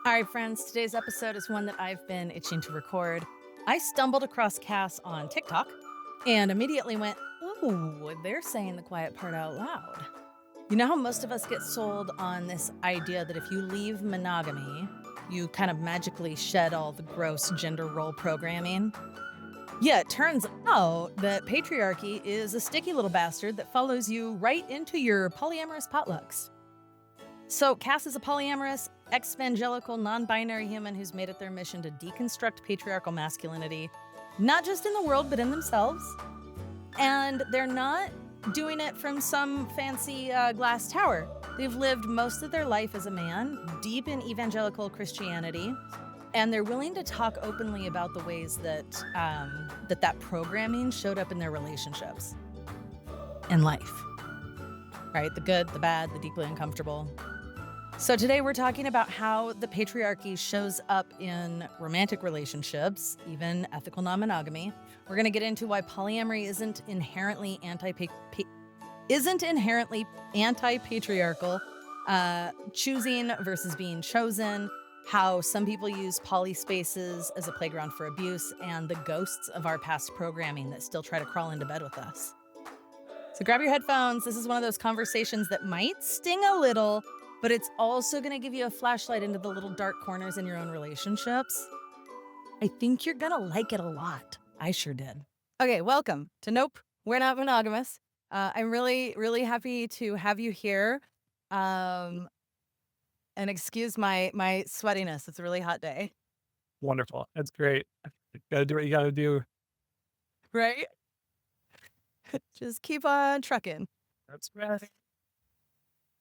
All right, friends, today's episode is one that I've been itching to record. I stumbled across Cass on TikTok and immediately went, ooh, they're saying the quiet part out loud. You know how most of us get sold on this idea that if you leave monogamy, you kind of magically shed all the gross gender role programming? Yeah, it turns out that patriarchy is a sticky little bastard that follows you right into your polyamorous potlucks. So, Cass is a polyamorous, eXvangelical, non-binary human who's made it their mission to deconstruct patriarchal masculinity, not just in the world, but in themselves. And they're not doing it from some fancy glass tower. They've lived most of their life as a man, deep in evangelical Christianity, and they're willing to talk openly about the ways that that programming showed up in their relationships and life. Right? The good, the bad, the deeply uncomfortable. So today we're talking about how the patriarchy shows up in romantic relationships, even ethical non-monogamy. We're going to get into why polyamory isn't inherently anti-patriarchal, choosing versus being chosen, how some people use poly spaces as a playground for abuse, and the ghosts of our past programming that still try to crawl into bed with us. So grab your headphones. This is one of those conversations that might sting a little, but it's also going to give you a flashlight into the little dark corners in your own relationships. I think you're going to like it a lot. I sure did. Okay, welcome to Nope, We're Not Monogamous. I'm really, really happy to have you here. And excuse my sweatiness. It's a really hot day. Wonderful. That's great. You gotta do what you gotta do. Right? Just keep on trucking. That's right.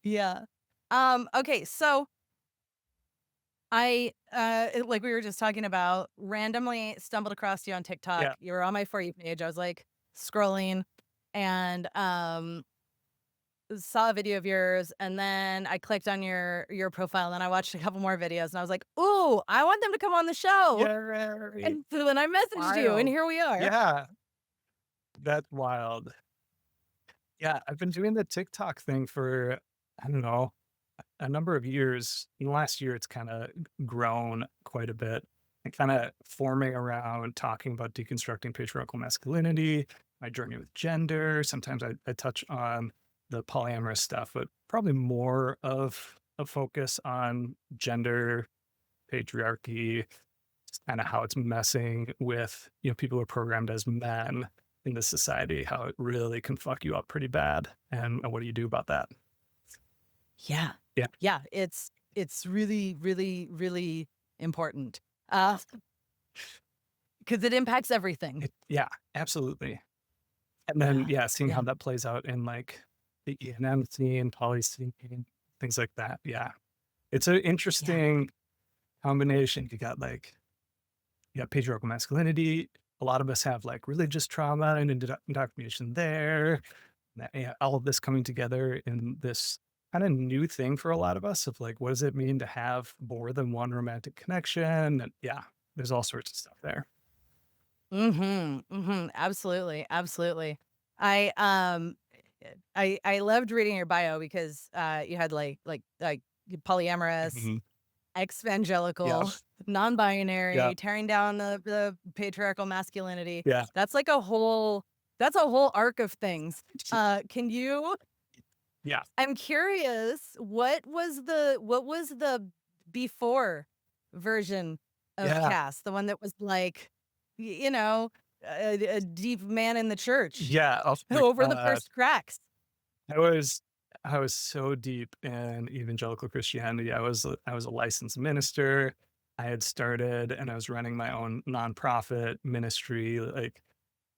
Yeah. Okay, so I like we were just talking about, randomly stumbled across you on TikTok. Yeah. You were on my For You page. I was like scrolling and saw a video of yours, and then I clicked on your profile, and then I watched a couple more videos, and I was like, ooh, I want them to come on the show. Yeah. And so then I messaged you, and Wild. here we are. Yeah. That's wild. Yeah, I've been doing the TikTok thing for, I don't know, a number of years. In the last year, it's kinda grown quite a bit and kinda forming around talking about deconstructing patriarchal masculinity, my journey with gender. Sometimes I touch on the polyamorous stuff, but probably more of a focus on gender, patriarchy, just kinda how it's messing with, people who are programmed as men in this society, how it really can fuck you up pretty bad, and what do you do about that? Yeah. Yeah. Yeah. It's really, really, really important. Because it impacts everything. Yeah, absolutely. And then, seeing Yeah. how that plays out in, like, the ENM scene, poly scene, things like that, yeah. It's an interesting combination. You got patriarchal masculinity. A lot of us have, like, religious trauma and indoctrination there. All of this coming together in this kinda new thing for a lot of us of, like, what does it mean to have more than one romantic connection? And, there's all sorts of stuff there. Absolutely. Absolutely. I I loved reading your bio because you had like polyamorous, Mhm. Yeah. eXvangelical, non-binary, Yeah. tearing down the patriarchal masculinity. Yeah. That's a whole arc of things. Can you Yeah. I'm curious, what was the before version of Yeah. Cass? The one that was like, a deep man in the church Yeah. Oh my over the god. first cracks. I was I was so deep in evangelical Christianity. I was a licensed minister. I had started and I was running my own nonprofit ministry, like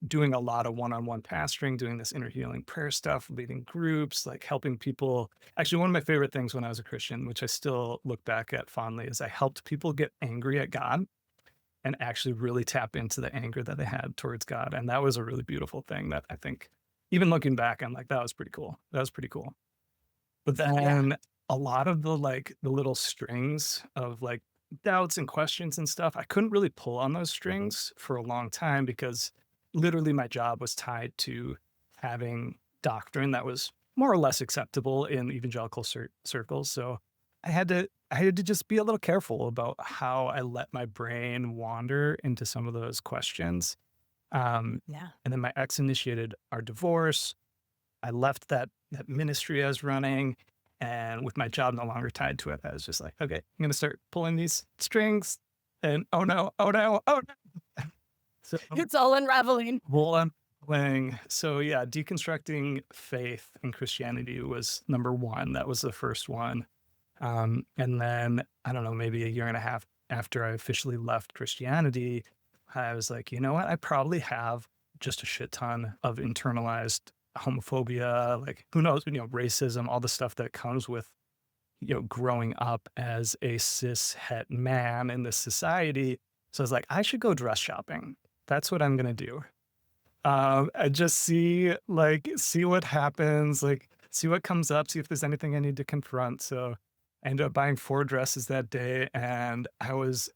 doing a lot of one-on-one pastoring, doing this inner healing prayer stuff, leading groups, like helping people. Actually, one of my favorite things when I was a Christian, which I still look back at fondly, is I helped people get angry at God and actually really tap into the anger that they had towards God. And that was a really beautiful thing that I think, even looking back, I'm like, that was pretty cool. That was pretty cool. But Yeah. then a lot of the little strings of like doubts and questions and stuff, I couldn't really pull on those strings for a long time because literally my job was tied to having doctrine that was more or less acceptable in evangelical circles. So I had to just be a little careful about how I let my brain wander into some of those questions. Um, Yeah. and then my ex initiated our divorce. I left that ministry I was running, and with my job no longer tied to it, I was just like, okay, I'm gonna start pulling these strings, and oh no, oh no, oh no. So It's all unraveling. well, I'm playing. So yeah, deconstructing faith and Christianity was number one. That was the first one. And then I don't know, maybe a year and a half after I officially left Christianity, I was like, you know what? I probably have just a shit ton of internalized homophobia, like who knows, racism, all the stuff that comes with, growing up as a cis het man in this society. So I was like, I should go dress shopping. That's what I'm gonna do. And just see what happens, like see what comes up, see if there's anything I need to confront. So I ended up buying 4 dresses that day, and I was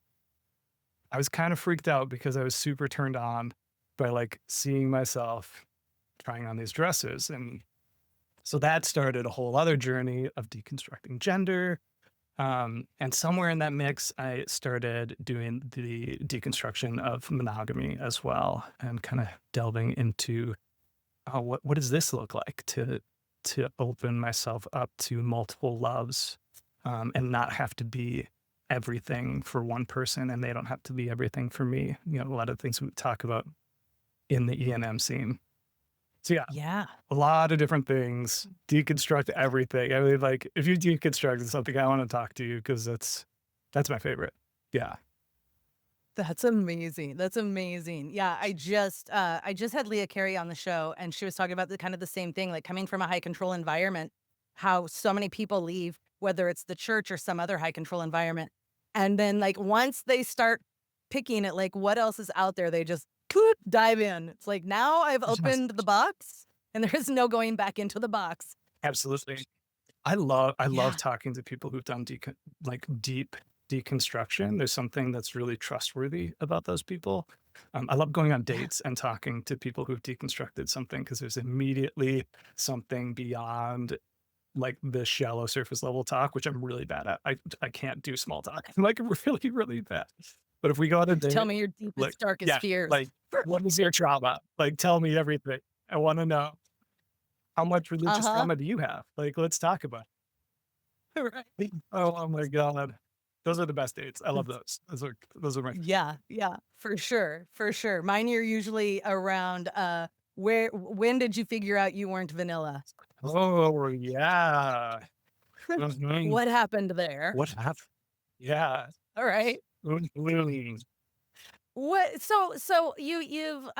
kind of freaked out because I was super turned on by like seeing myself trying on these dresses. And so that started a whole other journey of deconstructing gender. And somewhere in that mix, I started doing the deconstruction of monogamy as well, and kind of delving into, oh, what does this look like to open myself up to multiple loves, and not have to be everything for one person, and they don't have to be everything for me. A lot of things we talk about in the ENM scene. So yeah, Yeah. a lot of different things, deconstruct everything. I mean, like if you deconstruct something, I want to talk to you because that's my favorite. Yeah. That's amazing. That's amazing. Yeah, I just had Leah Carey on the show, and she was talking about the kind of the same thing, like coming from a high control environment, how so many people leave, whether it's the church or some other high control environment. And then like once they start picking at like what else is out there, they just dive in. It's like now I've Yes. opened the box and there is no going back into the box. Absolutely. I love Yeah. talking to people who've done like deep deconstruction. There's something that's really trustworthy about those people. I love going on Yeah. dates and talking to people who've deconstructed something because there's immediately something beyond like the shallow surface level talk, which I'm really bad at. I can't do small talk. I'm like really, really bad. But if we go on a Tell date, me your like, deepest, darkest yeah, fears. like what is your trauma? Like tell me everything. I want to know. How much religious Uh-huh. trauma do you have? Like, let's talk about Right. it. Oh my God. Those are the best dates. I love those. Those are my Yeah, yeah, for sure, for sure. Mine are usually around, when did you figure out you weren't vanilla? oh yeah. Mhm. What happened there? What happened? Yeah. All right. Really. What so you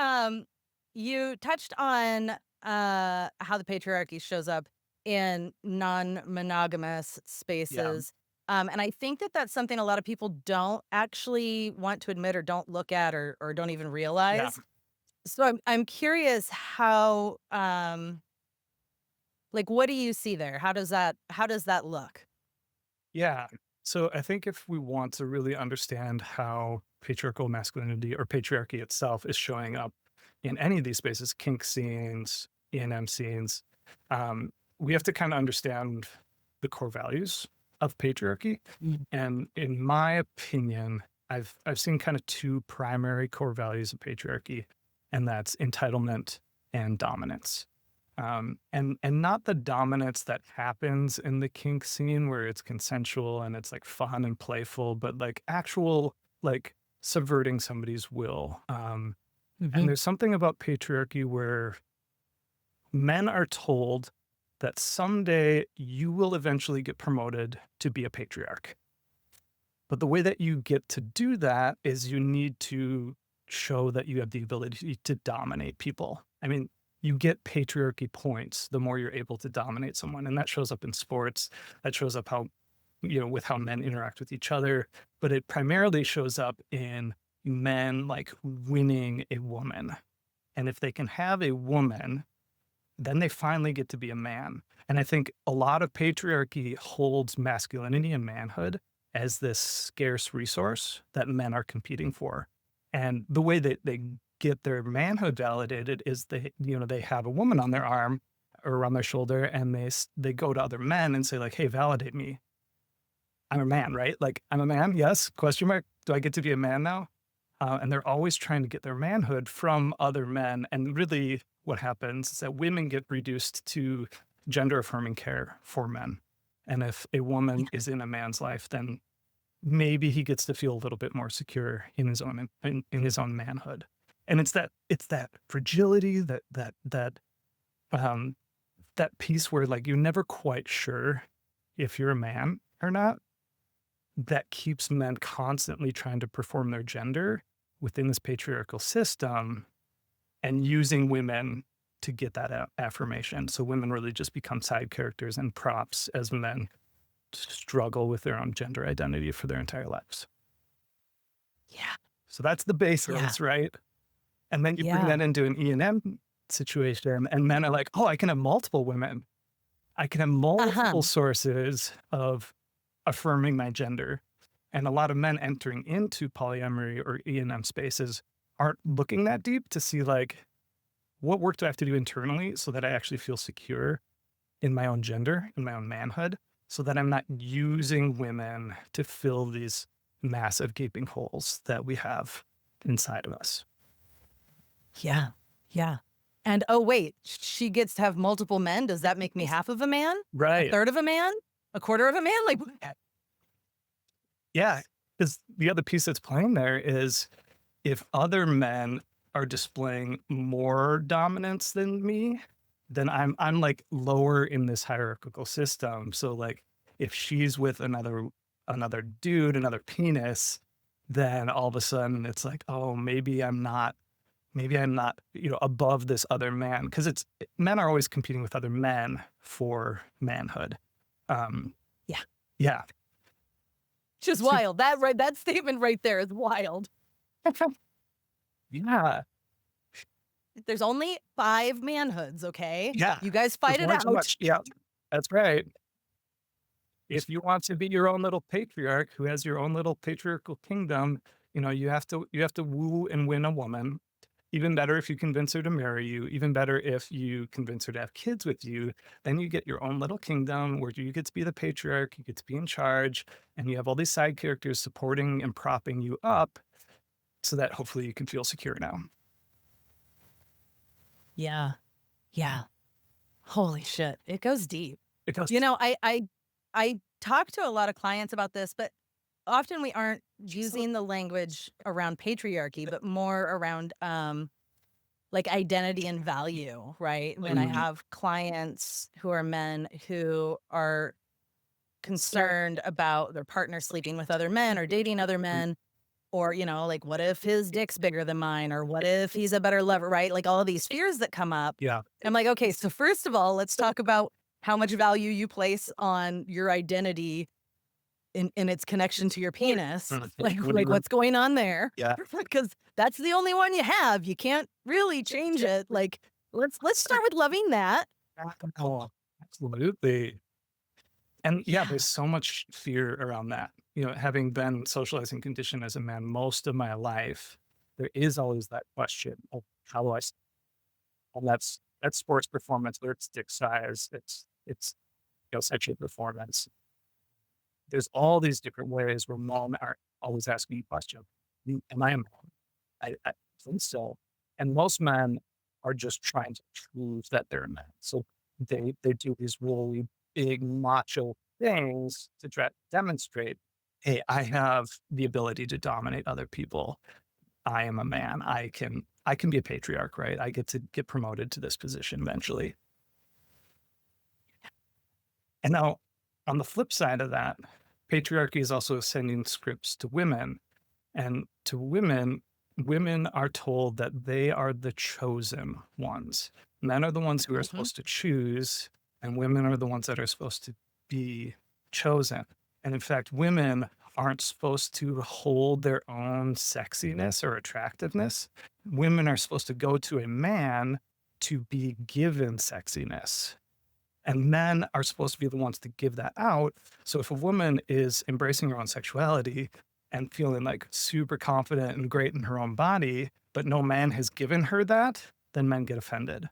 touched on how the patriarchy shows up in non-monogamous Yeah. spaces. And I think that that's something a lot of people don't actually want to admit or don't look at or don't even Yeah. realize. So I'm curious how like what do you see there? How does that look? Yeah. So I think if we want to really understand how patriarchal masculinity or patriarchy itself is showing up in any of these spaces, kink scenes, ENM scenes, we have to kind of understand the core values of patriarchy. Mm. And in my opinion, I've seen kind of 2 primary core values of patriarchy, and that's entitlement and dominance. And not the dominance that happens in the kink scene where it's consensual and it's like fun and playful, but like actual like subverting somebody's will. And Mhm. there's something about patriarchy where men are told that someday you will eventually get promoted to be a patriarch. But the way that you get to do that is you need to show that you have the ability to dominate people. I mean, you get patriarchy points the more you're able to dominate someone. And that shows up in sports. That shows up with how men interact with each other. But it primarily shows up in men like winning a woman. And if they can have a woman, then they finally get to be a man. And I think a lot of patriarchy holds masculinity and manhood as this scarce resource that men are competing for. And the way that they get their manhood validated is they have a woman on their arm or on their shoulder, and they go to other men and say like, "Hey, validate me." I'm a man, right? Like, I'm a man, yes, question mark. Do I get to be a man now? And they're always trying to get their manhood from other men. And really what happens is that women get reduced to gender affirming care for men. And if a woman is in a man's life, then maybe he gets to feel a little bit more secure in his own in his own manhood. And it's that fragility, um that piece where like you're never quite sure if you're a man or not, that keeps men constantly trying to perform their gender within this patriarchal system and using women to get that affirmation. So women really just become side characters and props as men struggle with their own gender identity for their entire lives. Yeah. So that's the Yeah. basis, right? And then you bring Yeah. that into an ENM situation, and men are like, oh, I can have multiple women. I can have Uh-huh. multiple sources of affirming my gender. And a lot of men entering into polyamory or ENM spaces aren't looking that deep to see like, what work do I have to do internally so that I actually feel secure in my own gender, in my own manhood, so that I'm not using women to fill these massive gaping holes that we have inside of us. Yeah. Yeah. And oh, wait, she gets to have multiple men. Does that make me half of a man? A Right. third of a man? A quarter of a man? Like, Yeah. Because the other piece that's playing there is if other men are displaying more dominance than me, then I'm like lower in this hierarchical system. So like if she's with another dude, another penis, then all of a sudden it's like, oh, maybe I'm not, above this other man. Because men are always competing with other men for manhood. yeah. Yeah. Just wild. That statement right there is wild. Yeah. There's only 5 manhoods, okay? Yeah. You guys There's fight it more too out. much. Yeah. That's right. If you want to be your own little patriarch who has your own little patriarchal kingdom, you have to woo and win a woman. Even better if you convince her to marry you, even better if you convince her to have kids with you, then you get your own little kingdom where you get to be the patriarch, you get to be in charge, and you have all these side characters supporting and propping you up so that hopefully you can feel secure now. Yeah. Yeah. Holy shit. It goes deep. It goes, You know, I talk to a lot of clients about this, but often we aren't using the language around patriarchy, but more around like identity and value, right? When I mm, have clients who are men who are concerned about their partner sleeping with other men or dating other men, or, like, what if his dick's bigger than mine? Or what if he's a better lover, right? Like all of these fears that come up. yeah, I'm like, okay, so first of all, let's talk about how much value you place on your identity in its connection to your penis. Like what's going on there? yeah. Because that's the only one you have. You can't really change it. Like, let's start with loving that. Oh, absolutely. And yeah, Yeah. there's so much fear around that. Having been socialized and conditioned as a man most of my life, there is always that question of how do I, and that's sports performance, whether it's dick size, it's sexual performance. There's all these different ways where men are always asking the question, am I a man? I think so. And most men are just trying to prove that they're a man. So they do these really big macho things to try to demonstrate, hey, I have the ability to dominate other people. I am a man. I can be a patriarch, right? I get to get promoted to this position eventually. And now on the flip side of that, patriarchy is also sending scripts to women. And to women, women are told that they are the chosen ones. Men are the ones who are supposed to choose, and women are the ones that are supposed to be chosen. And in fact, women aren't supposed to hold their own sexiness or attractiveness. Women are supposed to go to a man to be given sexiness. And men are supposed to be the ones to give that out. So if a woman is embracing her own sexuality and feeling like super confident and great in her own body, but no man has given her that, then men get offended.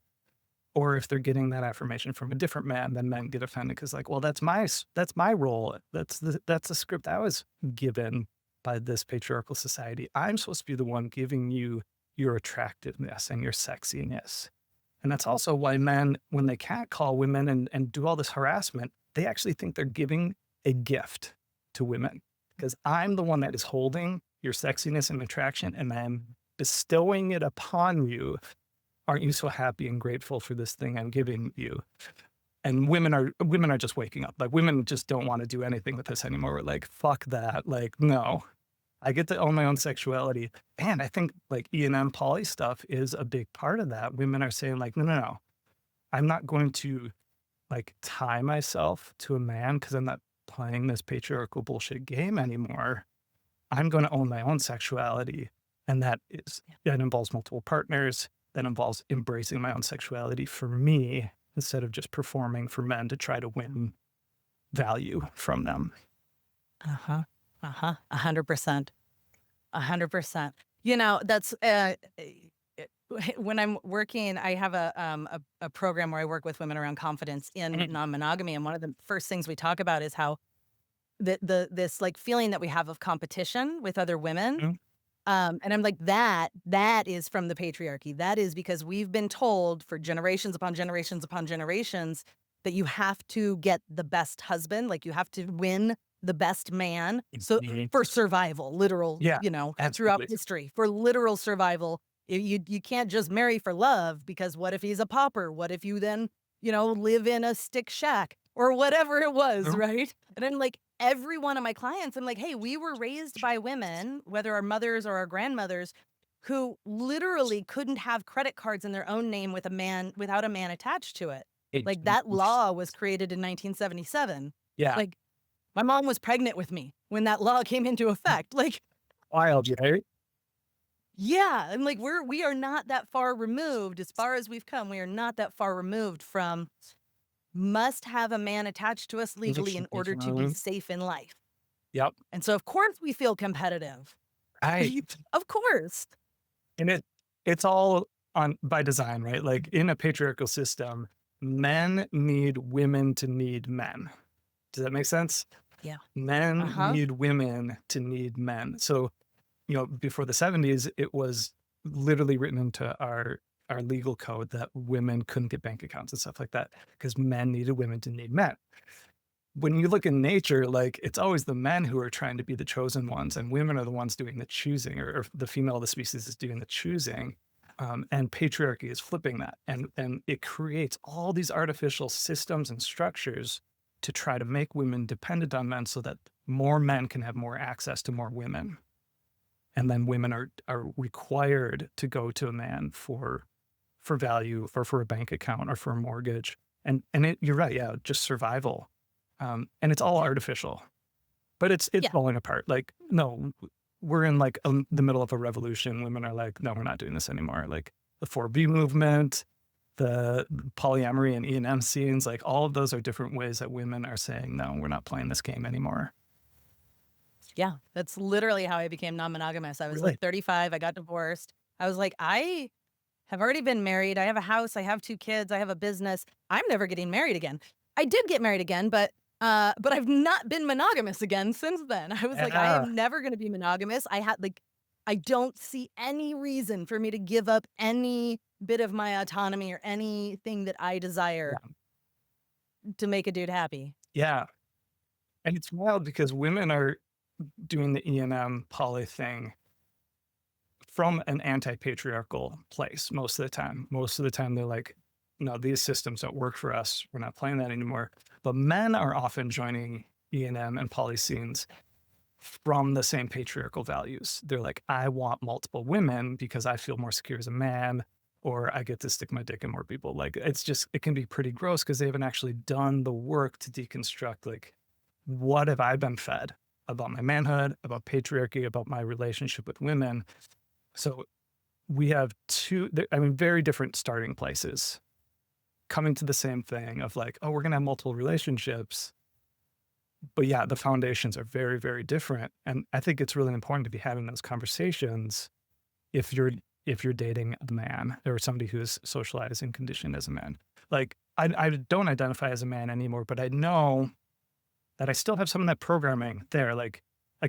Or if they're getting that affirmation from a different man, then men get offended because like, well, that's my role. That's the script I was given by this patriarchal society. I'm supposed to be the one giving you your attractiveness and your sexiness. And that's also why men, when they catcall women and do all this harassment, they actually think they're giving a gift to women because I'm the one that is holding your sexiness and attraction and I'm bestowing it upon you. Aren't you so happy and grateful for this thing I'm giving you? And women are just waking up. Like women just don't want to do anything with this anymore. We're like, fuck that. Like, no, I get to own my own sexuality. And I think like ENM poly stuff is a big part of that. Women are saying like, no. I'm not going to like tie myself to a man because I'm not playing this patriarchal bullshit game anymore. I'm going to own my own sexuality. And that involves multiple partners. That involves embracing my own sexuality for me instead of just performing for men to try to win value from them. 100%. 100%. That's when I'm working, I have a program where I work with women around confidence in non-monogamy. And one of the first things we talk about is how this like feeling that we have of competition with other women. And I'm like, that is from the patriarchy. That is because we've been told for generations upon generations upon generations that you have to get the best husband, like you have to win the best man. So for survival, literal, throughout history, for literal survival, you can't just marry for love because what if he's a pauper? What if you then, live in a stick shack or whatever it was, right? And I'm like, every one of my clients, I'm like, hey, we were raised by women, whether our mothers or our grandmothers, who literally couldn't have credit cards in their own name with a man without a man attached to it. Like that law was created in 1977. Yeah. Like my mom was pregnant with me when that law came into effect. Like wild, right? Yeah. I'm like, we are not that far removed as far as we've come. We are not that far removed from must have a man attached to us legally in order to be safe in life. Yep. And so, of course, we feel competitive. Right. Of course. And it's all by design, right? Like in a patriarchal system, men need women to need men. Does that make sense? Yeah. Men need women to need men. So, before the 70s, it was literally written into our legal code that women couldn't get bank accounts and stuff like that because men needed women to need men. When you look in nature, like it's always the men who are trying to be the chosen ones and women are the ones doing the choosing or the female of the species is doing the choosing. And patriarchy is flipping that. And it creates all these artificial systems and structures to try to make women dependent on men so that more men can have more access to more women. And then women are required to go to a man for value or for a bank account or for a mortgage. And you're right. Yeah. Just survival. And it's all artificial, but it's falling apart. Like, no, we're in like the middle of a revolution. Women are like, no, we're not doing this anymore. Like the 4B movement, the polyamory and ENM scenes, like all of those are different ways that women are saying, no, we're not playing this game anymore. Yeah, that's literally how I became non-monogamous. I was like 35. I got divorced. I was like, I have already been married. I have a house. I have 2 kids. I have a business. I'm never getting married again. I did get married again, but I've not been monogamous again since then. I was like, I am never going to be monogamous. I don't see any reason for me to give up any bit of my autonomy or anything that I desire to make a dude happy. Yeah. And it's wild because women are doing the ENM poly thing from an anti-patriarchal place most of the time. Most of the time they're like, no, these systems don't work for us. We're not playing that anymore. But men are often joining ENM and poly scenes from the same patriarchal values. They're like, I want multiple women because I feel more secure as a man, or I get to stick my dick in more people. Like it can be pretty gross because they haven't actually done the work to deconstruct, like, what have I been fed about my manhood, about patriarchy, about my relationship with women? So we have very different starting places coming to the same thing of like, oh, we're going to have multiple relationships. But yeah, the foundations are very, very different. And I think it's really important to be having those conversations if you're if you're dating a man or somebody who's socialized and conditioned as a man. Like, I don't identify as a man anymore, but I know that I still have some of that programming there. Like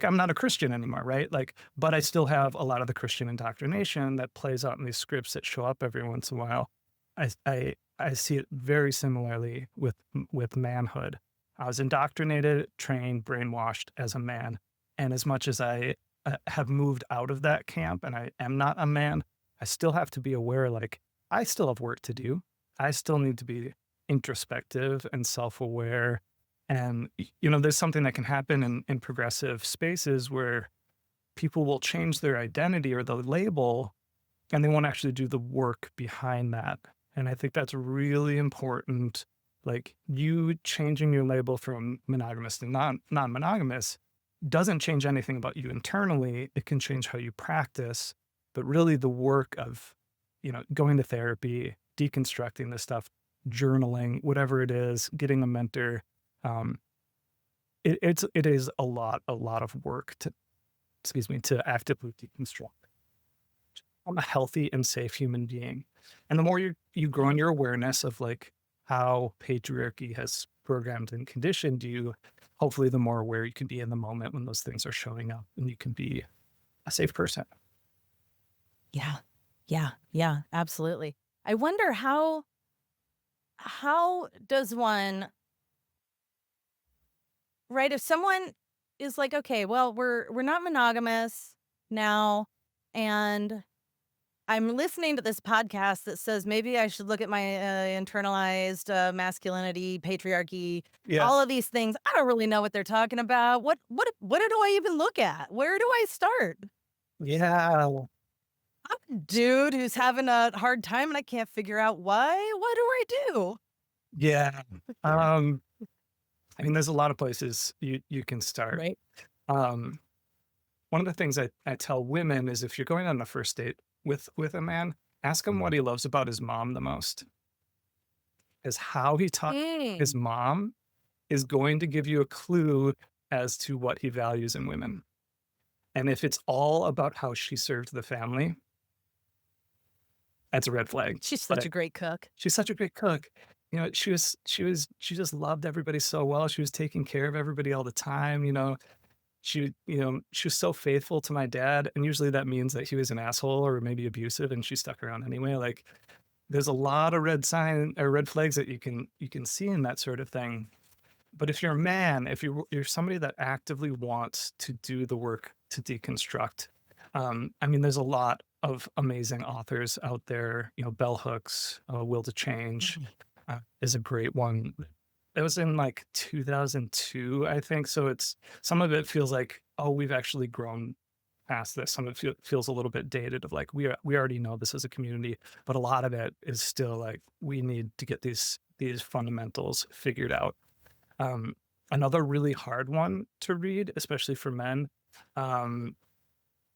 I'm not a Christian anymore, right? Like, but I still have a lot of the Christian indoctrination that plays out in these scripts that show up every once in a while. I see it very similarly with manhood. I was indoctrinated, trained, brainwashed as a man, and as much as I have moved out of that camp and I am not a man, I still have to be aware. Like, I still have work to do. I still need to be introspective and self-aware. And, there's something that can happen in progressive spaces where people will change their identity or the label and they won't actually do the work behind that. And I think that's really important. Like, you changing your label from monogamous to non-monogamous doesn't change anything about you internally. It can change how you practice, but really the work of, going to therapy, deconstructing this stuff, journaling, whatever it is, getting a mentor. It is a lot of work to actively deconstruct. I'm a healthy and safe human being. And the more you grow in your awareness of like how patriarchy has programmed and conditioned you, hopefully the more aware you can be in the moment when those things are showing up and you can be a safe person. Yeah. Yeah. Yeah. Absolutely. I wonder how does one, right? If someone is like, okay, well, we're not monogamous now, and I'm listening to this podcast that says maybe I should look at my internalized masculinity, patriarchy, Yeah. all of these things. I don't really know what they're talking about. What do I even look at? Where do I start? Yeah. I'm a dude who's having a hard time and I can't figure out why. What do I do? Yeah. I mean, there's a lot of places you can start. Right. Um, One of the things I tell women is if you're going on a first date with a man, ask him what he loves about his mom the most. Is how he taught his Mm. mom is going to give you a clue as to what he values in women. And if it's all about how she served the family, that's a red flag. She's such But a great cook. she's such a great cook. She just loved everybody so well. She was taking care of everybody all the time. She was so faithful to my dad, and usually that means that he was an asshole or maybe abusive, and she stuck around anyway. Like, there's a lot of red flags that you can see in that sort of thing. But if you're a man, if you're somebody that actively wants to do the work to deconstruct, I mean, there's a lot of amazing authors out there. Bell Hooks, Will to Change is a great one. It was in like 2002, I think. So some of it feels like, oh, we've actually grown past this. Some of it feels a little bit dated of like, we already know this as a community, but a lot of it is still like, we need to get these fundamentals figured out. Another really hard one to read, especially for men,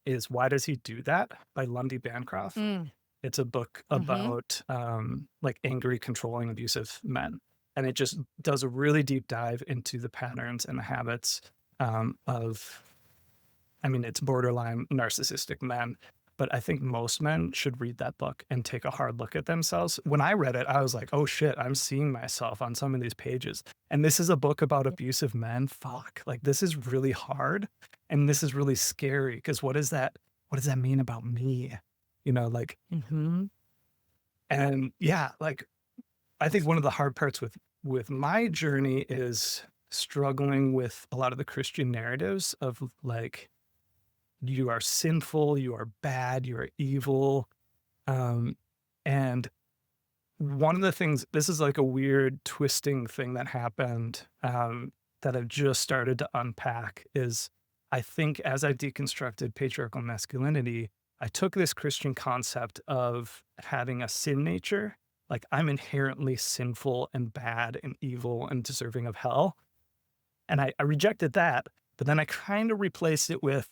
is Why Does He Do That by Lundy Bancroft. Mm. It's a book Mm-hmm. about like angry, controlling, abusive men. And it just does a really deep dive into the patterns and the habits it's borderline narcissistic men. But I think most men should read that book and take a hard look at themselves. When I read it, I was like, oh shit, I'm seeing myself on some of these pages. And this is a book about abusive men. Fuck, like this is really hard. And this is really scary because what does that mean about me? Mm-hmm. And yeah, like I think one of the hard parts with my journey is struggling with a lot of the Christian narratives of like, you are sinful, you are bad, you are evil. And one of the things, this is like a weird twisting thing that happened that I've just started to unpack is I think as I deconstructed patriarchal masculinity, I took this Christian concept of having a sin nature, like I'm inherently sinful and bad and evil and deserving of hell. And I rejected that, but then I kind of replaced it with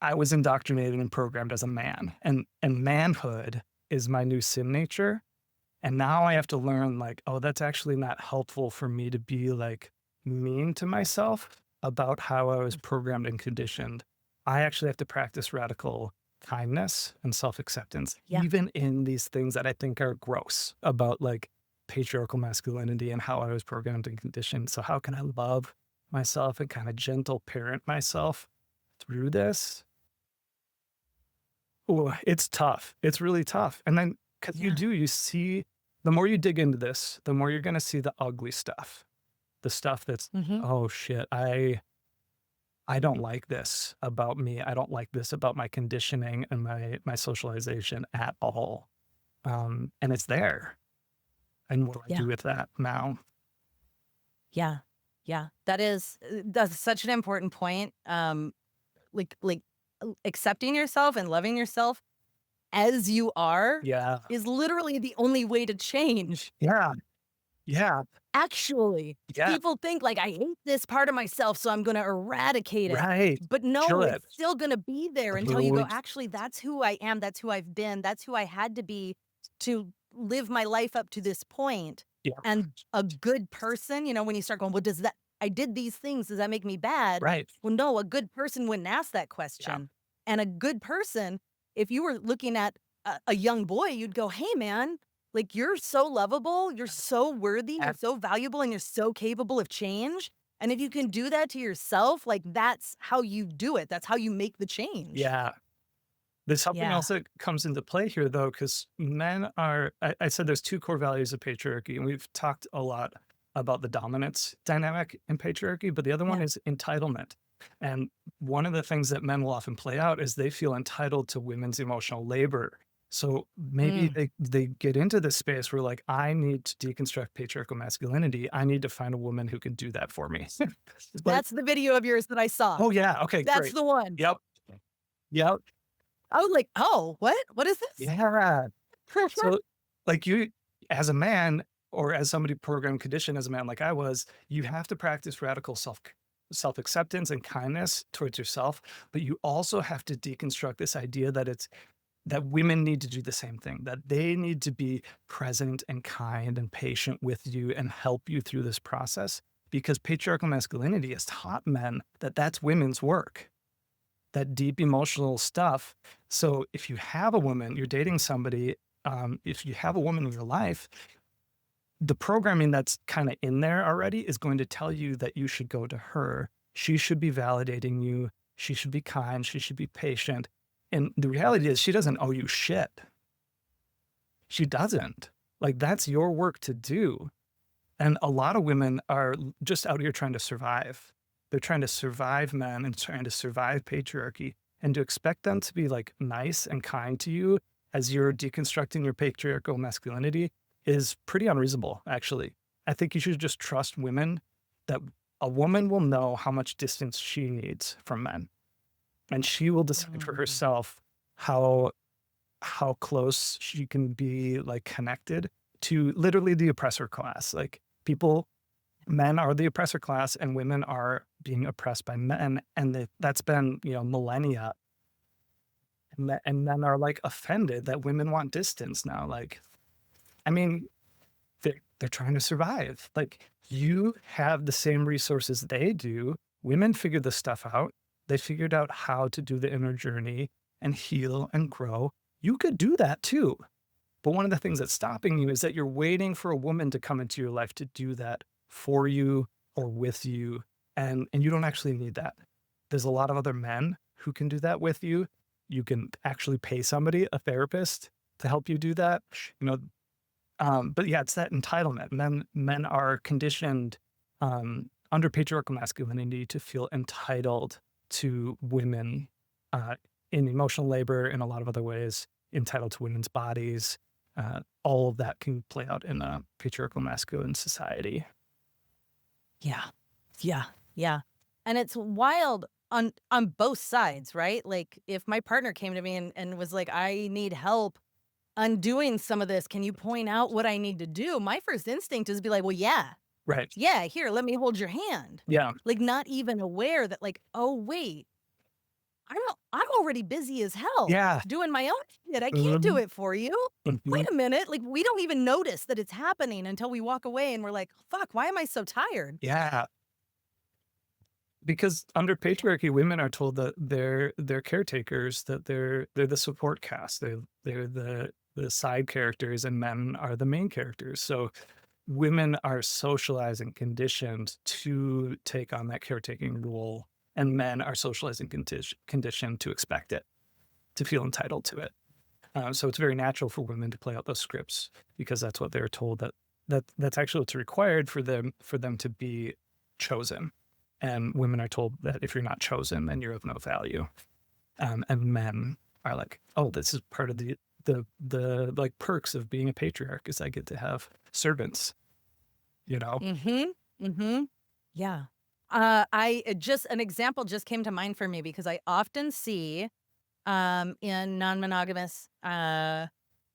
I was indoctrinated and programmed as a man, and manhood is my new sin nature. And now I have to learn like, oh, that's actually not helpful for me to be like mean to myself about how I was programmed and conditioned. I actually have to practice radical kindness and self-acceptance, Yeah. even in these things that I think are gross about like patriarchal masculinity and how I was programmed and conditioned. So how can I love myself and kind of gentle parent myself through this? Oh, it's tough. It's really tough. And then because Yeah. you see, the more you dig into this, the more you're going to see the ugly stuff, the stuff that's, Mhm. oh shit, I don't like this about me. I don't like this about my conditioning and my socialization at all. And it's there. And what do I Yeah. do with that now? Yeah. Yeah. That's such an important point. Like accepting yourself and loving yourself as you are Yeah. is literally the only way to change. Yeah. Yeah. Actually, Yeah. people think like I hate this part of myself, so I'm going to eradicate it. Right. But no, Should. it's still going to be there until you go, Would. actually, that's who I am. That's who I've been. That's who I had to be to live my life up to this point. Yeah. And a good person, when you start going, well, I did these things. Does that make me bad? Right. Well, no, a good person wouldn't ask that Yeah. question. And a good person, if you were looking at a young boy, you'd go, hey, man, like, you're so lovable, you're so worthy, you're Ab- so valuable, and you're so capable of change. And if you can do that to yourself, like, that's how you do it. That's how you make the change. Yeah. There's something Yeah. else that comes into play here, though, because men are, I said there's two core values of patriarchy, and we've talked a lot about the dominance dynamic in patriarchy, but the other one Yeah. is entitlement. And one of the things that men will often play out is they feel entitled to women's emotional labor. So maybe Mm. they get into this space where like, I need to deconstruct patriarchal masculinity. I need to find a woman who can do that for me. But, That's the video of yours that I saw. oh yeah, okay, That's great. the one. Yep. Yep. I was like, oh, what? What is this? Yeah. So, like you, as a man, or as somebody programmed conditioned as a man, like I was, you have to practice radical self acceptance and kindness towards yourself, but you also have to deconstruct this idea that that women need to do the same thing, that they need to be present and kind and patient with you and help you through this process, because patriarchal masculinity has taught men that that's women's work, that deep emotional stuff. So if you have a woman, you're dating somebody, if you have a woman in your life, the programming that's kind of in there already is going to tell you that you should go to her. She should be validating you. She should be kind. She should be patient. And the reality is, she doesn't owe you shit. She doesn't. Like, that's your work to do. And a lot of women are just out here trying to survive. They're trying to survive men and trying to survive patriarchy. And to expect them to be like nice and kind to you as you're deconstructing your patriarchal masculinity is pretty unreasonable, actually. I think you should just trust women, that a woman will know how much distance she needs from men. And she will decide for herself how close she can be like connected to literally the oppressor class. Like men are the oppressor class and women are being oppressed by men. And that's been, millennia. And men are like offended that women want distance now. Like, I mean, they're trying to survive. Like, you have the same resources they do. Women figured this stuff out. They figured out how to do the inner journey and heal and grow. You could do that too. But one of the things that's stopping you is that you're waiting for a woman to come into your life to do that for you or with you. And you don't actually need that. There's a lot of other men who can do that with you. You can actually pay somebody, a therapist, to help you do that. But yeah, it's that entitlement. Men are conditioned under patriarchal masculinity to feel entitled to women in emotional labor, in a lot of other ways, entitled to women's bodies. All of that can play out in a patriarchal masculine society. Yeah. Yeah. Yeah. And it's wild on both sides, right? Like, if my partner came to me and was like, I need help undoing some of this, can you point out what I need to do? My first instinct is to be like, well, yeah, Right. here, let me hold your hand. Yeah. Like, not even aware that, like, oh wait, I'm already busy as hell. Yeah. Doing my own shit. I can't do Mhm. it for you. Mhm. Wait a minute. Like, we don't even notice that it's happening until we walk away and we're like, fuck, why am I so tired? Yeah. because under patriarchy, women are told that they're caretakers, that they're the support cast, they're the side characters, and men are the main characters. So women are socialized and conditioned to take on that caretaking role, and men are socialized and conditioned to expect it, to feel entitled to it. So it's very natural for women to play out those scripts because that's what they're told, that's actually what's required for them to be chosen. And women are told that if you're not chosen, then you're of no value. And men are like, oh, this is part of the like perks of being a patriarch is I get to have servants, you know? Mm-hmm. Mm-hmm. Yeah. An example just came to mind for me because I often see in non-monogamous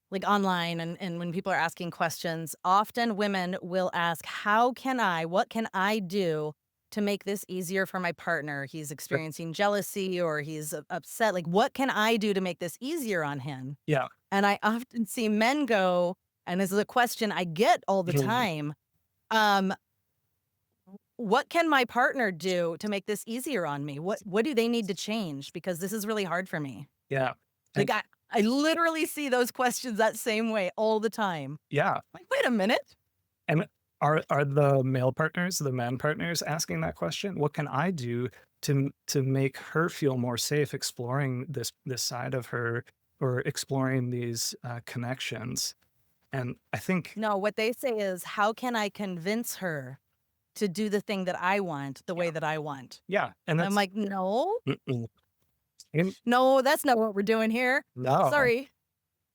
like online and when people are asking questions, often women will ask, what can I do to make this easier for my partner? He's experiencing jealousy or he's upset. Like, what can I do to make this easier on him? Yeah. And I often see men go, and this is a question I get all the time. Um, what can my partner do to make this easier on me? What do they need to change? Because this is really hard for me. Yeah. Like I literally see those questions that same way all the time. Yeah. Like, wait a minute. And are the male partners, the men partners asking that question? What can I do to make her feel more safe exploring this side of her or exploring these connections? And I think No, what they say is, how can I convince her to do the thing that I want the way that I want? yeah, and I'm that's like, no, and no, that's not what we're doing here. no, Sorry.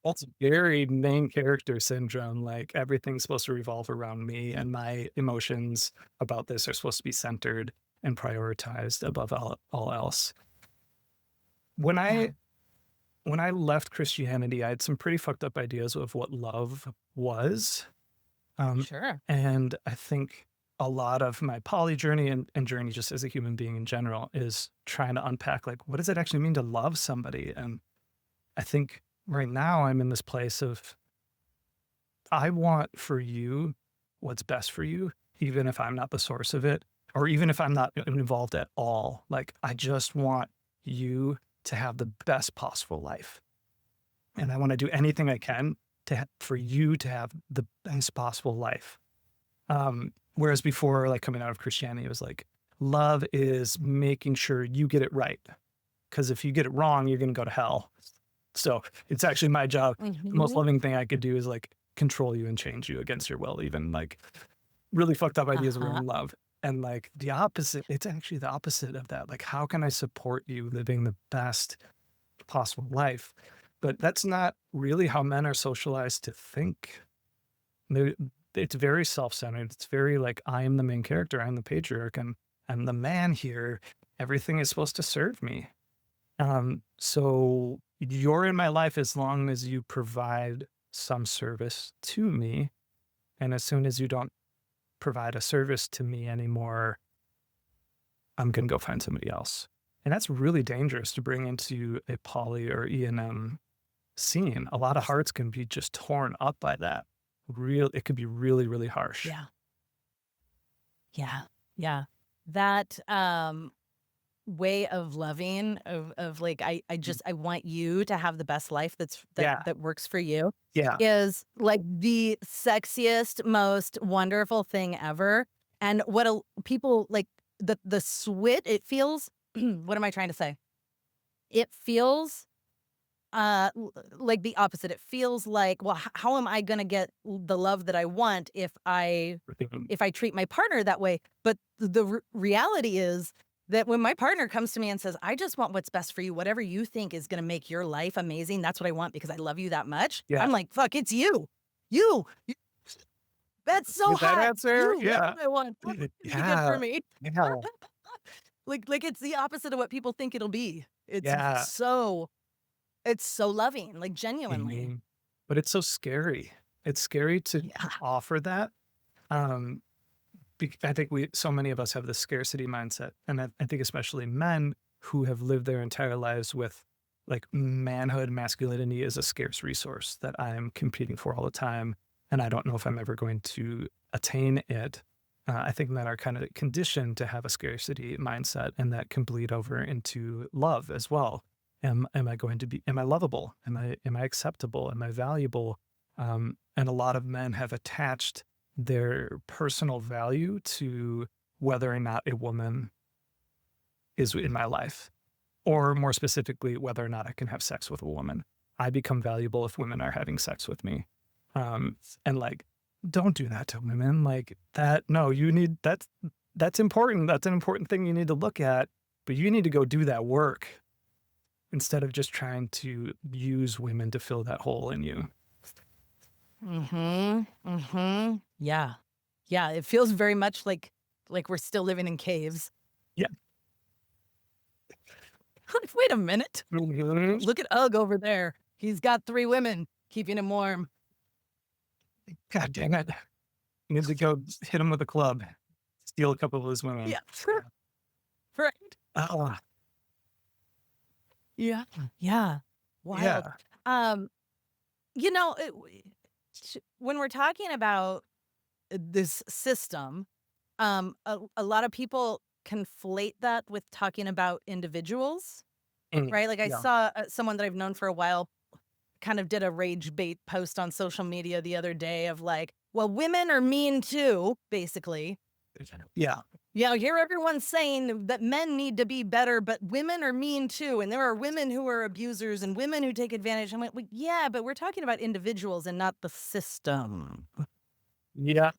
that's very main character syndrome. Like everything's supposed to revolve around me, and my emotions about this are supposed to be centered and prioritized above all else. When Yeah, I left Christianity, I had some pretty fucked up ideas of what love was. sure. And I think a lot of my poly journey and journey just as a human being in general is trying to unpack like, what does it actually mean to love somebody? And I think right now I'm in this place of, I want for you what's best for you, even if I'm not the source of it, or even if I'm not involved at all. Like, I just want you to have the best possible life. And I want to do anything I can for you to have the best possible life. Whereas before, like coming out of Christianity, it was like, love is making sure you get it right. Because if you get it wrong, you're going to go to hell. So it's actually my job. The most loving thing I could do is like control you and change you against your will, even like really fucked up ideas around love. And like the opposite, it's actually the opposite of that. Like, how can I support you living the best possible life? But that's not really how men are socialized to think. It's very self-centered. It's very like, I am the main character. I'm the patriarch. And I'm the man here. Everything is supposed to serve me. So you're in my life as long as you provide some service to me. And as soon as you don't provide a service to me anymore, I'm going to go find somebody else. And that's really dangerous to bring into a poly or ENM scene. A lot of hearts can be just torn up by that. It could be really, really harsh. Yeah. Yeah. Yeah. That way of loving of like I want you to have the best life that works for you is like the sexiest, most wonderful thing ever. And what people like the switch, it feels what am I trying to say? It feels like the opposite. It feels like, well, how am I going to get the love that I want if I treat my partner that way? But the reality is that when my partner comes to me and says, I just want what's best for you, whatever you think is going to make your life amazing, that's what I want because I love you that much. I'm like, fuck, it's you. You. That's so With that hot. answer, That's what I want. That's what be good for me. Yeah. Like it's the opposite of what people think it'll be. It's so loving, like genuinely. But it's so scary. It's scary to offer that. I think so many of us have this scarcity mindset. And I think especially men who have lived their entire lives with like manhood, masculinity is a scarce resource that I'm competing for all the time. And I don't know if I'm ever going to attain it. I think men are kind of conditioned to have a scarcity mindset, and that can bleed over into love as well. Am I going to be? Am I lovable? Am I acceptable? Am I valuable? And a lot of men have attached their personal value to whether or not a woman is in my life, or more specifically, whether or not I can have sex with a woman. I become valuable if women are having sex with me. And like, don't do that to women like that. No, that's important. That's an important thing you need to look at, but you need to go do that work instead of just trying to use women to fill that hole in you. Yeah. Yeah, it feels very much like we're still living in caves. Yeah. Wait a minute. Look at Ugg over there. He's got 3 women keeping him warm. God dang it. You need to go hit him with a club, steal a couple of his women. Yeah, sure. Right. Oh, Yeah. Yeah. Wild. yeah. Um, when we're talking about this system, a lot of people conflate that with talking about individuals, Mm, right? Like I yeah. saw someone that I've known for a while kind of did a rage bait post on social media the other day of like, well, women are mean too, basically. Yeah. Yeah, I hear everyone saying that men need to be better, but women are mean too. And there are women who are abusers and women who take advantage. I'm like, well, yeah, but we're talking about individuals and not the system. Yeah.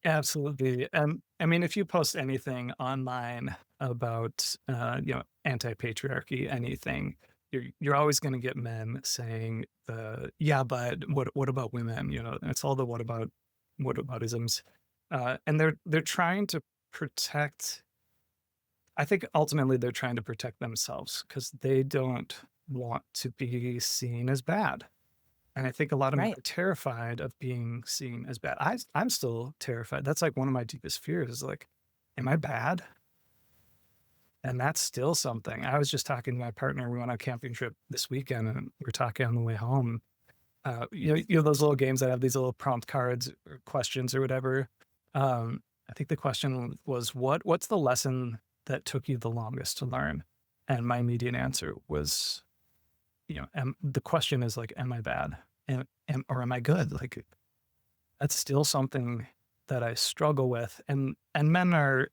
Absolutely. I mean, if you post anything online about, anti-patriarchy, anything, you're always going to get men saying yeah, but what about women? It's all the what aboutisms, and they're trying to protect. I think ultimately they're trying to protect themselves because they don't want to be seen as bad. And I think a lot of men Right. are terrified of being seen as bad. I'm still terrified. That's like one of my deepest fears is like, am I bad? And that's still something. I was just talking to my partner. We went on a camping trip this weekend and we were talking on the way home. You know those little games that have these little prompt cards or questions or whatever. I think the question was, what's the lesson that took you the longest to learn? And my immediate answer was, the question is like, am I bad? Or am I good? Like, that's still something that I struggle with. And men are,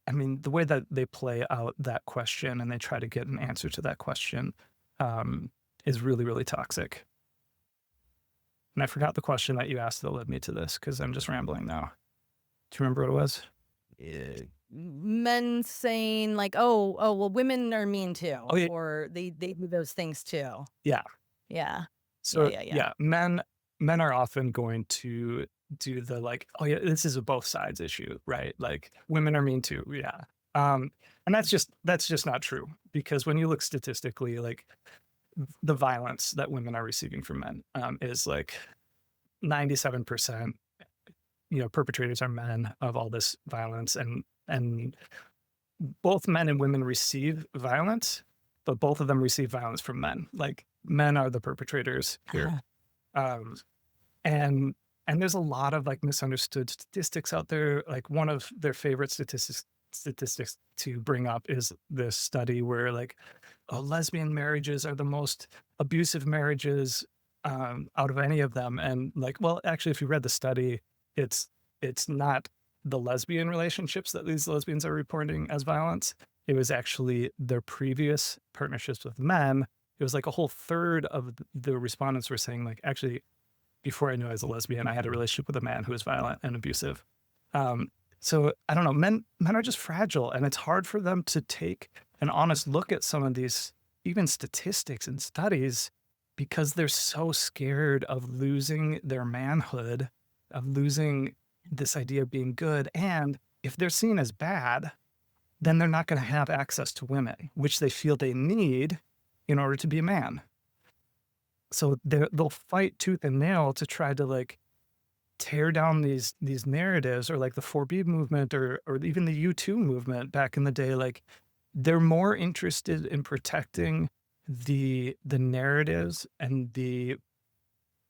I mean, the way that they play out that question and they try to get an answer to that question is really, really toxic. And I forgot the question that you asked that led me to this because I'm just rambling now. Do you remember what it was? Men saying like, well, women are mean too, Oh, yeah. or they do those things too. Yeah. Yeah. So Yeah. men are often going to do the like, oh yeah, this is a both sides issue, right? Like women are mean too, yeah. And that's just not true because when you look statistically, like the violence that women are receiving from men is like 97%. Perpetrators are men of all this violence, and both men and women receive violence, but both of them receive violence from men. Like men are the perpetrators here. Um, and there's a lot of like misunderstood statistics out there. Like one of their favorite statistics to bring up is this study where like, oh, lesbian marriages are the most abusive marriages out of any of them. And like, well, actually, if you read the study, it's not the lesbian relationships that these lesbians are reporting as violence. It was actually their previous partnerships with men. It was like a whole third of the respondents were saying like, actually, before I knew I was a lesbian, I had a relationship with a man who was violent and abusive. So I don't know, men are just fragile, and it's hard for them to take an honest look at some of these, even statistics and studies, because they're so scared of losing their manhood, of losing this idea of being good. And if they're seen as bad, then they're not going to have access to women, which they feel they need in order to be a man. So they'll fight tooth and nail to try to like tear down these narratives, or like the 4B movement or even the U2 movement back in the day. Like they're more interested in protecting the narratives and the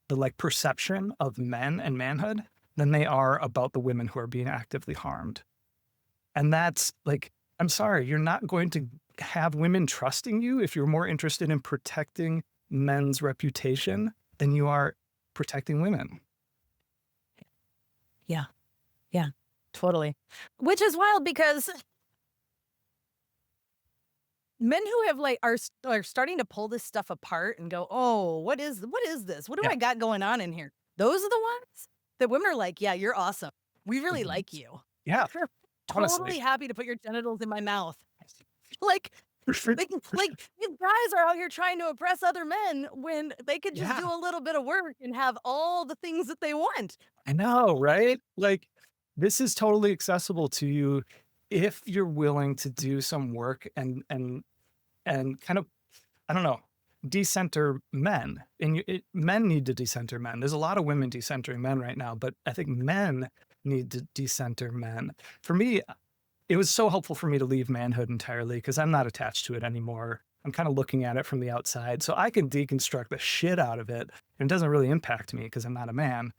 like perception of men and manhood than they are about the women who are being actively harmed. And that's like, I'm sorry, you're not going to have women trusting you if you're more interested in protecting men's reputation than you are protecting women. Yeah. Yeah. Totally. Which is wild because men who have like are starting to pull this stuff apart and go, "Oh, what is this? What do Yeah. I got going on in here?" Those are the ones that women are like, "Yeah, you're awesome. We really Mhm. like you. Yeah, We're honestly. totally happy to put your genitals in my mouth." Like, like these guys are out here trying to oppress other men when they could just Yeah, do a little bit of work and have all the things that they want. I know, right? Like, this is totally accessible to you if you're willing to do some work and kind of, I don't know, decenter men. And men need to decenter men. There's a lot of women decentering men right now, but I think men need to decenter men. For me, it was so helpful for me to leave manhood entirely because I'm not attached to it anymore. I'm kind of looking at it from the outside, so I can deconstruct the shit out of it. And it doesn't really impact me because I'm not a man.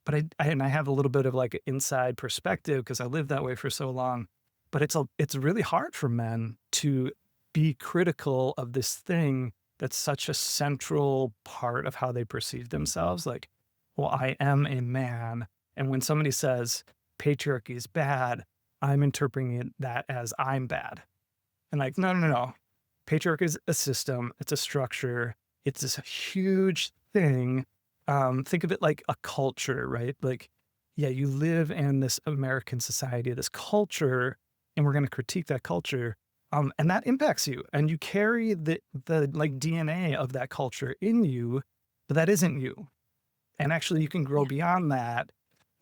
But I have a little bit of like an inside perspective because I lived that way for so long. But it's really hard for men to be critical of this thing that's such a central part of how they perceive themselves. Like, well, I am a man. And when somebody says patriarchy is bad, I'm interpreting that as I'm bad. And like, no, no, no. Patriarchy is a system, it's a structure, it's this huge thing. Think of it like a culture, right? Like, yeah, you live in this American society, this culture, and we're going to critique that culture. And that impacts you, and you carry the like DNA of that culture in you, but that isn't you. And actually, you can grow Yeah. beyond that,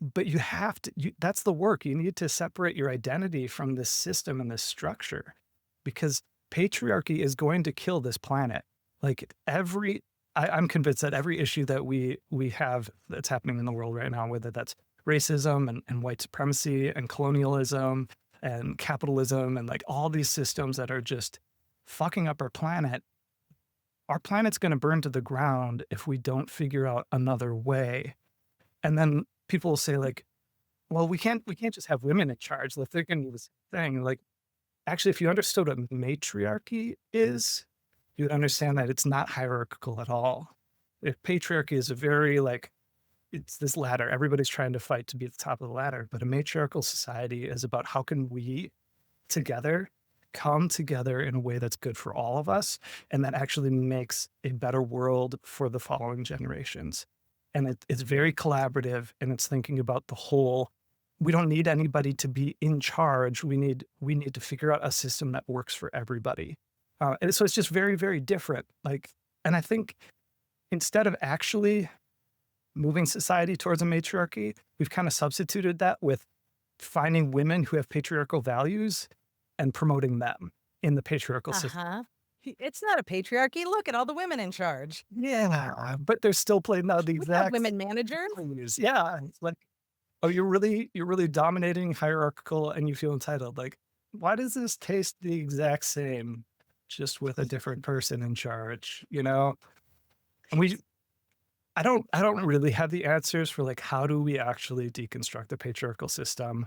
but you have to. That's the work. You need to separate your identity from this system and this structure, because patriarchy is going to kill this planet. Like I'm convinced that every issue that we have that's happening in the world right now, whether that's racism and white supremacy and colonialism and capitalism and like all these systems that are just fucking up our planet's going to burn to the ground if we don't figure out another way. And then people will say like, well, we can't just have women in charge. If they're going to do this thing, like actually, if you understood what matriarchy is, you would understand that it's not hierarchical at all. If patriarchy is a very like, it's this ladder. Everybody's trying to fight to be at the top of the ladder. But a matriarchal society is about how can we together come together in a way that's good for all of us and that actually makes a better world for the following generations. And it's very collaborative and it's thinking about the whole. We don't need anybody to be in charge. We need to figure out a system that works for everybody. And so it's just very, very different. Like, and I think instead of actually moving society towards a matriarchy, we've kind of substituted that with finding women who have patriarchal values and promoting them in the patriarchal system. Uh-huh. It's not a patriarchy. Look at all the women in charge. Yeah, but they're still playing out the We have exact women managers. values. Yeah, it's like, oh, you're really dominating, hierarchical, and you feel entitled. Like, why does this taste the exact same, just with a different person in charge? You know, and I don't really have the answers for like how do we actually deconstruct the patriarchal system.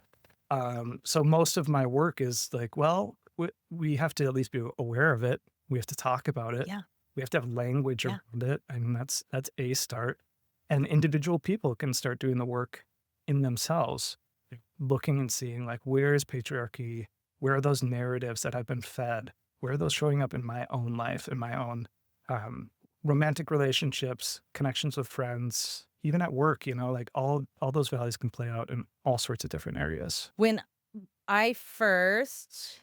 So most of my work is like, well, we have to at least be aware of it. We have to talk about it. Yeah. We have to have language Yeah. around it. I mean, that's a start. And individual people can start doing the work in themselves, like, looking and seeing like, where is patriarchy? Where are those narratives that I've been fed? Where are those showing up in my own life, in my own um, romantic relationships, connections with friends, even at work, like all those values can play out in all sorts of different areas. When I first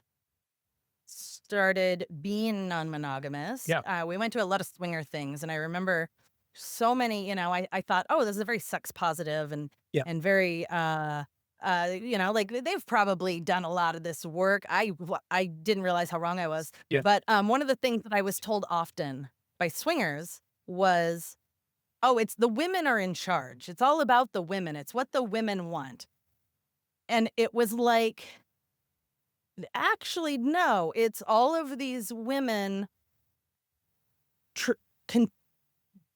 started being non-monogamous, Yeah. we went to a lot of swinger things, and I remember so many. I thought, oh, this is a very sex positive Yeah. and very like they've probably done a lot of this work. I didn't realize how wrong I was. Yeah. But one of the things that I was told often by swingers was, oh, it's the women are in charge. It's all about the women. It's what the women want. And it was like, actually, no, it's all of these women. Can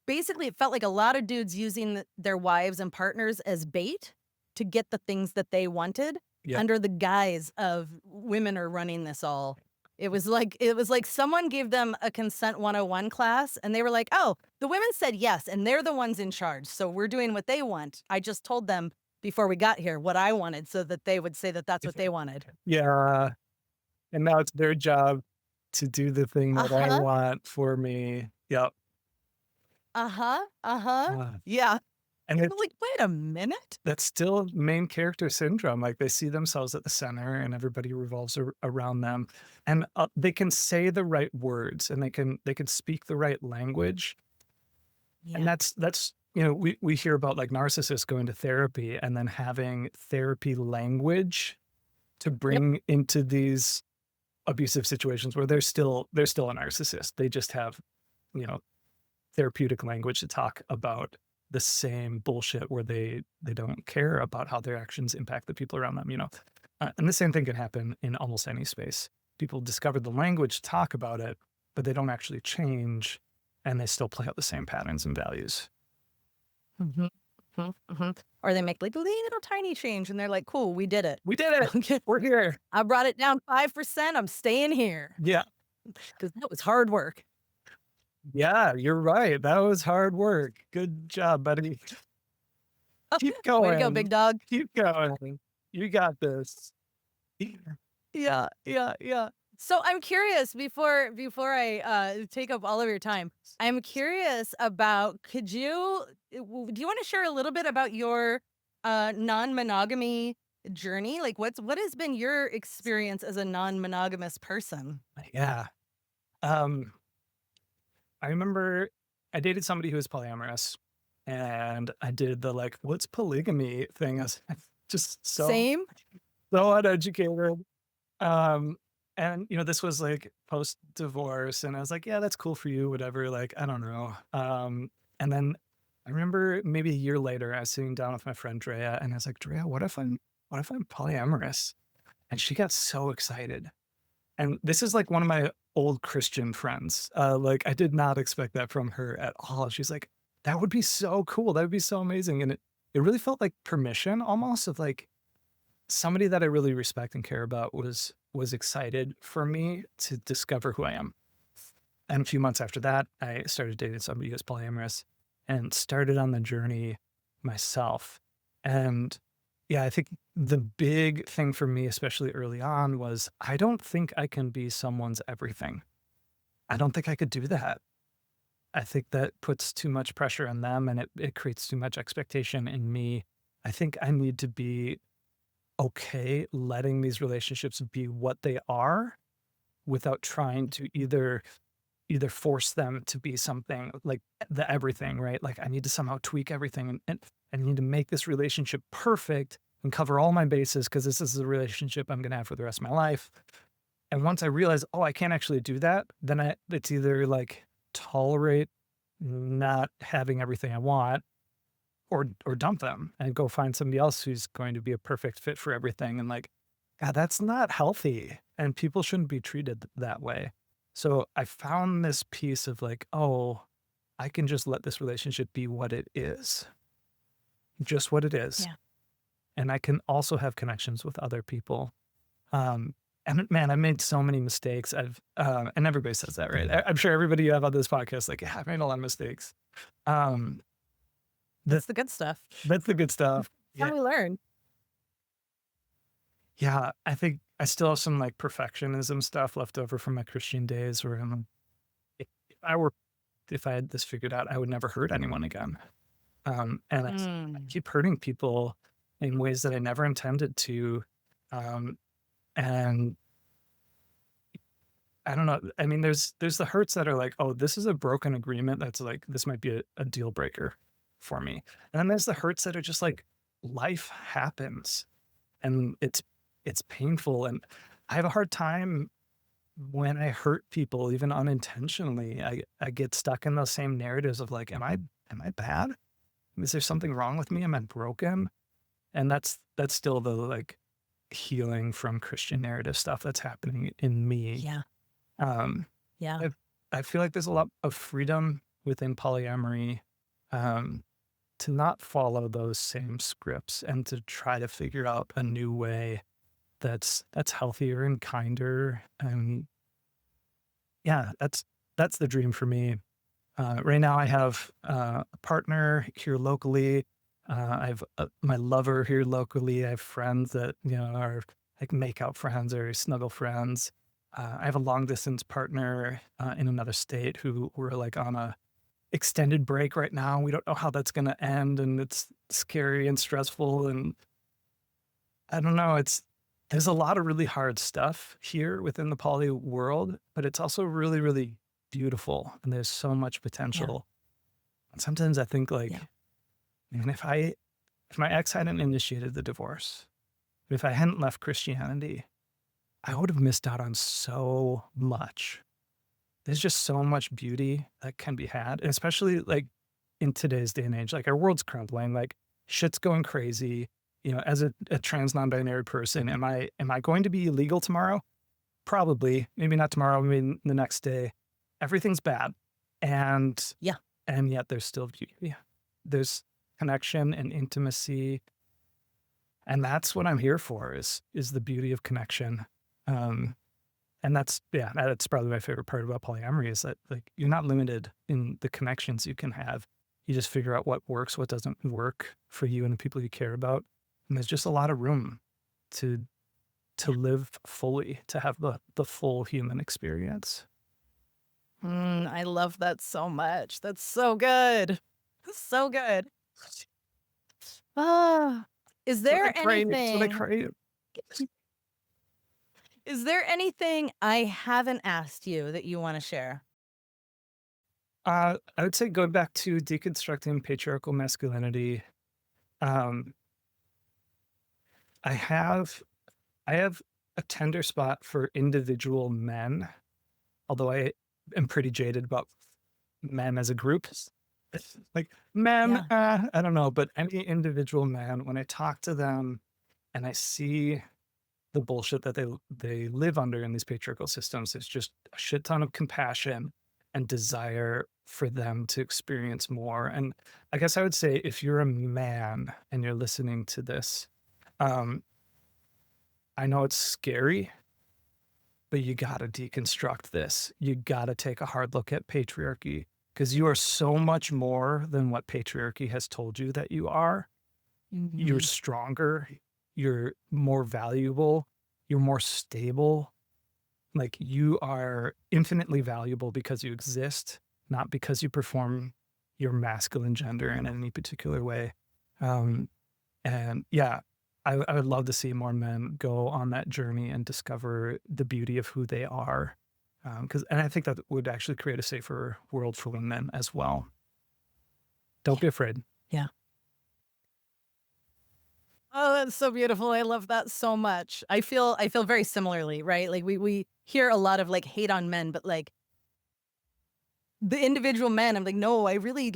basically, it felt like a lot of dudes using their wives and partners as bait to get the things that they wanted Yeah. under the guise of women are running this all. It was like someone gave them a consent 101 class and they were like, "Oh, the women said yes and they're the ones in charge. So we're doing what they want. I just told them before we got here what I wanted so that they would say that that's what they wanted." Yeah. And now it's their job to do the thing that I Uh-huh. want for me. Yep. Uh-huh. Uh-huh. Uh, Yeah. and I'm it's like, "Wait a minute." that's still main character syndrome. Like they see themselves at the center and everybody revolves around them. And they can say the right words and they can speak the right language. And Yeah. that's you know, we hear about like narcissists going to therapy and then having therapy language to Yep. bring into these abusive situations where they're still a narcissist. They just have, you know, therapeutic language to talk about the same bullshit where they don't care about how their actions impact the people around them, you know. And the same thing can happen in almost any space. People discover the language to talk about it, but they don't actually change, and they still play out the same patterns and values. Mhm. Mhm. Mhm. Or they make like a little tiny change and they're like, "Cool, we did it. We did it. Okay. We're here. I brought it down 5%. I'm staying here." Yeah. Because that was hard work. Yeah, you're right. That was hard work. Good job, buddy. Keep Way to go, big going. dog. Keep going. You got this. Yeah, yeah, yeah. So I'm curious before I take up all of your time. I'm curious about do you want to share a little bit about your non-monogamy journey? Like what has been your experience as a non-monogamous person? Yeah. Um, I remember I dated somebody who was polyamorous, and I did the like, "What's polygamy?" thing. I was just Same? so uneducated. Um, and you know, this was like post divorce, and I was like, "Yeah, that's cool for you, whatever." Like, I don't know. And then I remember maybe a year later, I was sitting down with my friend Drea, and I was like, "Drea, what if I'm polyamorous?" And she got so excited. And this is like one of my old Christian friends. Like I did not expect that from her at all. She's like, "That would be so cool. That would be so amazing." And it really felt like permission almost of like somebody that I really respect and care about was excited for me to discover who I am. And a few months after that, I started dating somebody who's polyamorous and started on the journey myself. And yeah, I think the big thing for me, especially early on, was I don't think I can be someone's everything. I don't think I could do that. I think that puts too much pressure on them and it creates too much expectation in me. I think I need to be okay letting these relationships be what they are without trying to either force them to be something like the everything, right? Like I need to somehow tweak everything and I need to make this relationship perfect and cover all my bases because this is the relationship I'm going to have for the rest of my life. And once I realize, oh, I can't actually do that, then it's either like tolerate not having everything I want or dump them and go find somebody else who's going to be a perfect fit for everything. And like, God, that's not healthy. And people shouldn't be treated that way. So I found this piece of like, oh, I can just let this relationship be what it is, just what it is. Yeah. And I can also have connections with other people. And man, I made so many mistakes. And everybody says that, right? I'm sure everybody you have on this podcast, like, yeah, I've made a lot of mistakes. Um, That's that the good stuff. that's the good stuff. How Yeah. we learn. Yeah, I think I still have some, like, perfectionism stuff left over from my Christian days where I'm if if I had this figured out, I would never hurt anyone again. And I Mm. keep hurting people in ways that I never intended to. Um, and I don't know. I mean, there's the hurts that are like, "Oh, this is a broken agreement that's like, this might be a deal breaker for me." And then there's the hurts that are just like, life happens and it's painful, and I have a hard time when I hurt people, even unintentionally. I get stuck in those same narratives of like, am I bad? Is there something wrong with me? Am I broken? And that's still the like healing from Christian narrative stuff that's happening in me. Yeah. Um, Yeah. I I feel like there's a lot of freedom within polyamory. to not follow those same scripts and to try to figure out a new way that's healthier and kinder. And yeah, that's the dream for me. Right now, I have a partner here locally. I have my lover here locally. I have friends that are like makeout friends or snuggle friends. I have a long distance partner in another state who we're like on a extended break right now. We don't know how that's going to end, and it's scary and stressful. And I don't know. There's a lot of really hard stuff here within the poly world, but it's also really, really beautiful, and there's so much Yeah. potential. And sometimes I think like, Yeah. man, if my ex hadn't initiated the divorce, if I hadn't left Christianity, I would have missed out on so much. There's just so much beauty that can be had, and especially like in today's day and age, like our world's crumbling, like shit's going crazy. As a trans non-binary person, am I going to be illegal tomorrow? Probably. Maybe not tomorrow, maybe the next day. Everything's bad. And Yeah. and yet there's still beauty. Yeah. There's connection and intimacy. And that's what I'm here for is the beauty of connection. And that's probably my favorite part about polyamory is that like you're not limited in the connections you can have. You just figure out what works, what doesn't work for you and the people you care about. And there's just a lot of room to live fully, to have the full human experience. I love that so much. That's so good. So good. Ah, is there anything? Is there anything I haven't asked you that you want to share? I would say going back to deconstructing patriarchal masculinity, um, I have a tender spot for individual men, although I am pretty jaded about men as a group. Like men, Yeah. I don't know, but any individual man, when I talk to them and I see the bullshit that they live under in these patriarchal systems, it's just a shit ton of compassion and desire for them to experience more. And I guess I would say if you're a man and you're listening to this, I know it's scary, but you got to deconstruct this. You got to take a hard look at patriarchy because you are so much more than what patriarchy has told you that you are. You're stronger. You're more valuable. You're more stable. Like you are infinitely valuable because you exist, not because you perform your masculine gender in any particular way. And yeah, I would love to see more men go on that journey and discover the beauty of who they are. And I think that would actually create a safer world for women as well. Don't be afraid. Yeah. Oh, that's so beautiful. I love that so much. I feel very similarly, right? Like we hear a lot of like hate on men, but like the individual men, I'm like, no, I really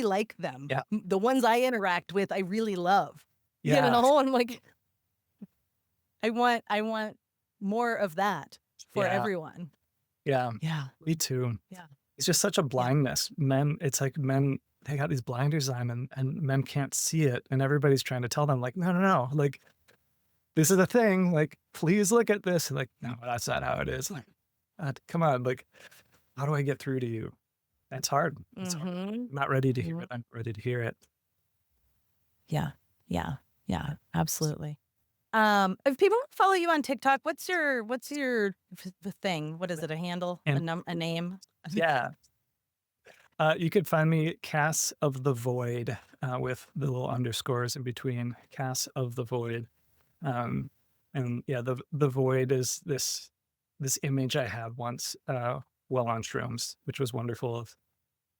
like them. Yeah. The ones I interact with, I really love. You Yeah. know, I'm like, I want more of that for Yeah. everyone. Yeah. Yeah. Me too. Yeah. It's just such a blindness. Men, it's like men, they got these blinders on and men can't see it. And everybody's trying to tell them like, no. Like, this is a thing. Like, please look at this. And like, no, that's not how it is. Like, come on. Like, how do I get through to you? That's hard. It's hard. I'm not ready to hear it. I'm ready to hear it. Yeah. Absolutely. If people follow you on TikTok, what's your the thing? What is it? A handle? A name? Yeah. You could find me Cass of the Void with the little underscores in between. Cass of the Void. And yeah, the Void is this image I had once while on shrooms, which was wonderful. Of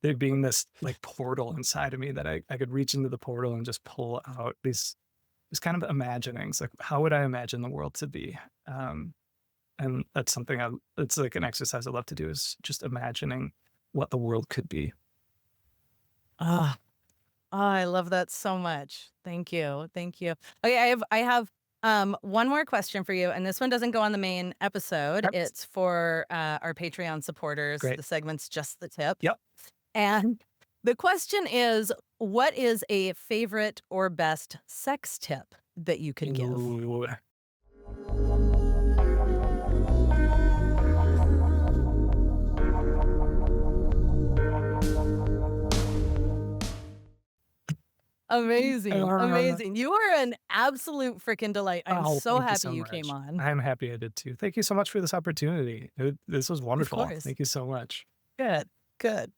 there being this like portal inside of me that I could reach into the portal and just pull out these kind of imaginings. Like, how would I imagine the world to be? And that's something it's like an exercise I love to do is just imagining what the world could be. Oh, I love that so much. Thank you. Okay, I have one more question for you, and this one doesn't go on the main episode. Yep. It's for our Patreon supporters. Great. The segment's just the tip. Yep. And the question is, What is a favorite or best sex tip that you could give? Ooh. Amazing, amazing. You are an absolute freaking delight. I'm Oh, so thank you happy so you came much. on. I'm happy I did too. Thank you so much for this opportunity. This was Of wonderful. course. Thank you so much. Good, good.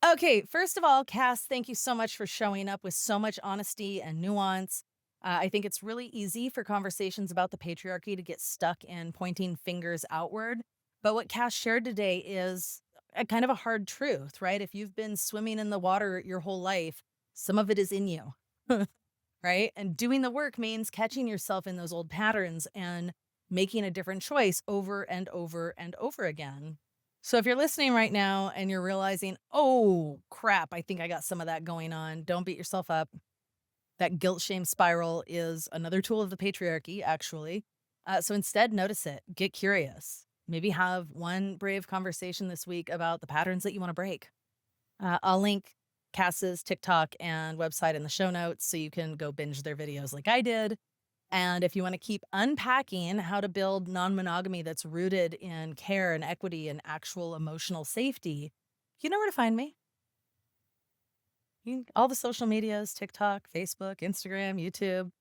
Okay, first of all, Cass, thank you so much for showing up with so much honesty and nuance. I think it's really easy for conversations about the patriarchy to get stuck in pointing fingers outward. But what Cass shared today is a kind of a hard truth, right? If you've been swimming in the water your whole life, some of it is in you, right? And doing the work means catching yourself in those old patterns and making a different choice over and over and over again. So if you're listening right now and you're realizing, oh crap, I think I got some of that going on, don't beat yourself up. That guilt shame spiral is another tool of the patriarchy, actually. So instead, notice it, get curious. Maybe have one brave conversation this week about the patterns that you want to break. I'll link Cass's TikTok and website in the show notes so you can go binge their videos like I did. And if you want to keep unpacking how to build non monogamy that's rooted in care and equity and actual emotional safety, you know where to find me. All the social medias, TikTok, Facebook, Instagram, YouTube,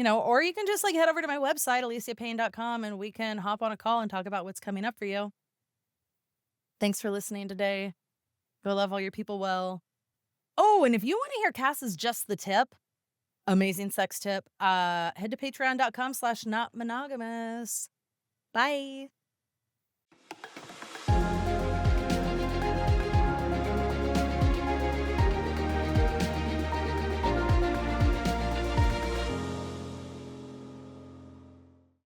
or you can just like head over to my website, aliciapayne.com, and we can hop on a call and talk about what's coming up for you. Thanks for listening today. Go love all your people well. Oh, and if you want to hear Cass's Just the Tip, amazing sex tip, head to patreon.com/notmonogamous. Bye.